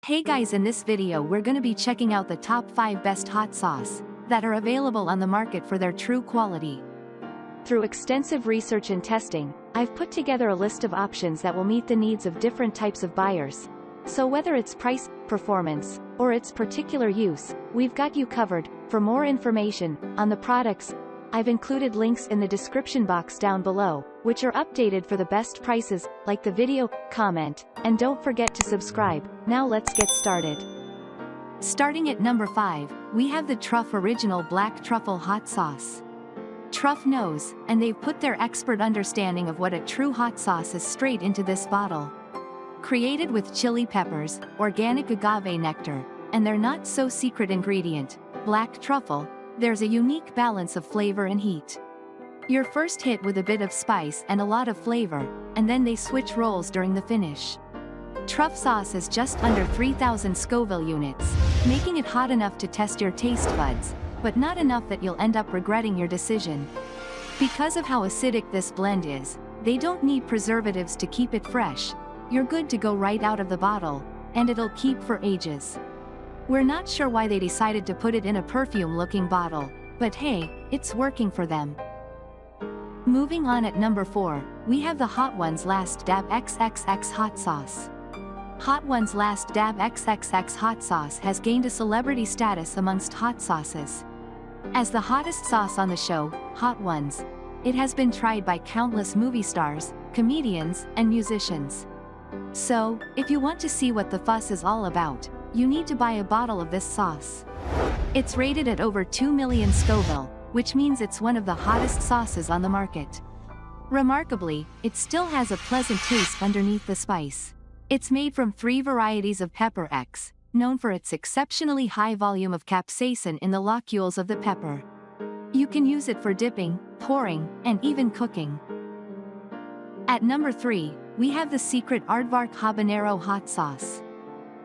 Hey guys, in this video we're gonna be checking out the top 5 best hot sauce that are available on the market for their true quality. Through extensive research and testing, I've put together a list of options that will meet the needs of different types of buyers. So whether it's price, performance, or its particular use, we've got you covered. For more information on the products, I've included links in the description box down below, which are updated for the best prices. Like the video, comment, and don't forget to subscribe. Now let's get started. Starting at number 5, we have the TRUFF Original Black Truffle Hot Sauce. TRUFF knows, and they've put their expert understanding of what a true hot sauce is straight into this bottle. Created with chili peppers, organic agave nectar, and their not-so-secret ingredient, black truffle, there's a unique balance of flavor and heat. You're first hit with a bit of spice and a lot of flavor, and then they switch roles during the finish. TRUFF sauce is just under 3,000 Scoville units, making it hot enough to test your taste buds, but not enough that you'll end up regretting your decision. Because of how acidic this blend is, they don't need preservatives to keep it fresh. You're good to go right out of the bottle, and it'll keep for ages. We're not sure why they decided to put it in a perfume-looking bottle, but hey, it's working for them. Moving on at number 4, we have the Hot Ones Last Dab XXX Hot Sauce. Hot Ones Last Dab XXX Hot Sauce has gained a celebrity status amongst hot sauces. As the hottest sauce on the show, Hot Ones, it has been tried by countless movie stars, comedians, and musicians. So, if you want to see what the fuss is all about, you need to buy a bottle of this sauce. It's rated at over 2 million Scoville, which means it's one of the hottest sauces on the market. Remarkably, it still has a pleasant taste underneath the spice. It's made from 3 varieties of pepper X, known for its exceptionally high volume of capsaicin in the locules of the pepper. You can use it for dipping, pouring, and even cooking. At number 3, we have the secret Aardvark Habanero Hot Sauce.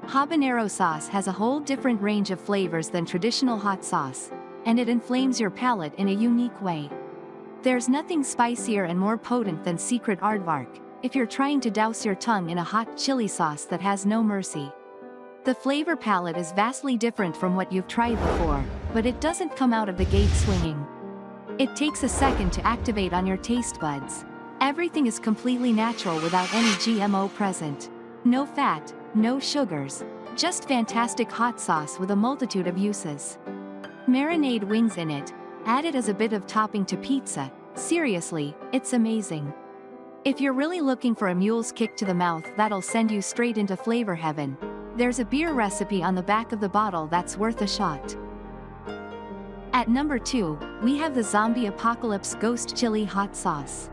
Habanero sauce has a whole different range of flavors than traditional hot sauce, and it inflames your palate in a unique way. There's nothing spicier and more potent than secret Aardvark, if you're trying to douse your tongue in a hot chili sauce that has no mercy. The flavor palette is vastly different from what you've tried before, but it doesn't come out of the gate swinging. It takes a second to activate on your taste buds. Everything is completely natural without any GMO present. No fat, no sugars, just fantastic hot sauce with a multitude of uses. Marinade wings in it, add it as a bit of topping to pizza. Seriously, it's amazing. If you're really looking for a mule's kick to the mouth that'll send you straight into flavor heaven, there's a beer recipe on the back of the bottle that's worth a shot. At number 2, we have the Zombie Apocalypse Ghost Chili Hot Sauce.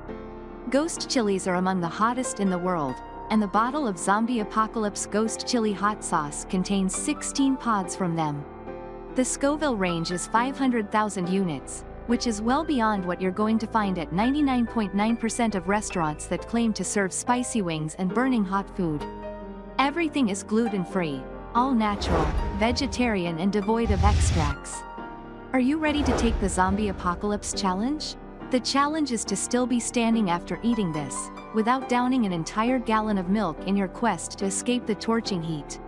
Ghost chilies are among the hottest in the world, and the bottle of Zombie Apocalypse Ghost Chili Hot Sauce contains 16 pods from them. The Scoville range is 500,000 units, which is well beyond what you're going to find at 99.9% of restaurants that claim to serve spicy wings and burning hot food. Everything is gluten-free, all natural, vegetarian and devoid of extracts. Are you ready to take the Zombie Apocalypse challenge? The challenge is to still be standing after eating this, without downing an entire gallon of milk in your quest to escape the torching heat.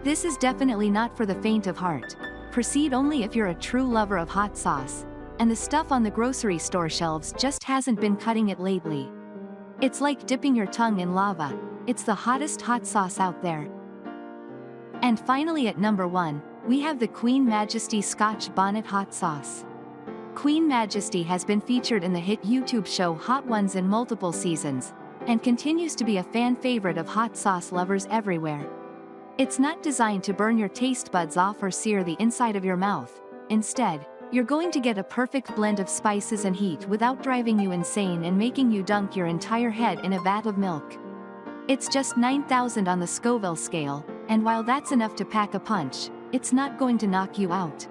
This is definitely not for the faint of heart. Proceed only if you're a true lover of hot sauce, and the stuff on the grocery store shelves just hasn't been cutting it lately. It's like dipping your tongue in lava. It's the hottest hot sauce out there. And finally at number 1, we have the Queen Majesty Scotch Bonnet Hot Sauce. Queen Majesty has been featured in the hit YouTube show Hot Ones in multiple seasons, and continues to be a fan favorite of hot sauce lovers everywhere. It's not designed to burn your taste buds off or sear the inside of your mouth. Instead, you're going to get a perfect blend of spices and heat without driving you insane and making you dunk your entire head in a vat of milk. It's just 9,000 on the Scoville scale, and while that's enough to pack a punch, it's not going to knock you out.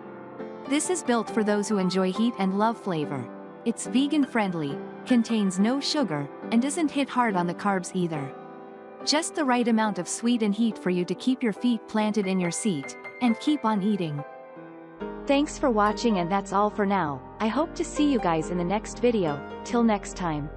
This is built for those who enjoy heat and love flavor. It's vegan-friendly, contains no sugar, and doesn't hit hard on the carbs either. Just the right amount of sweet and heat for you to keep your feet planted in your seat, and keep on eating. Thanks for watching, and that's all for now. I hope to see you guys in the next video. Till next time.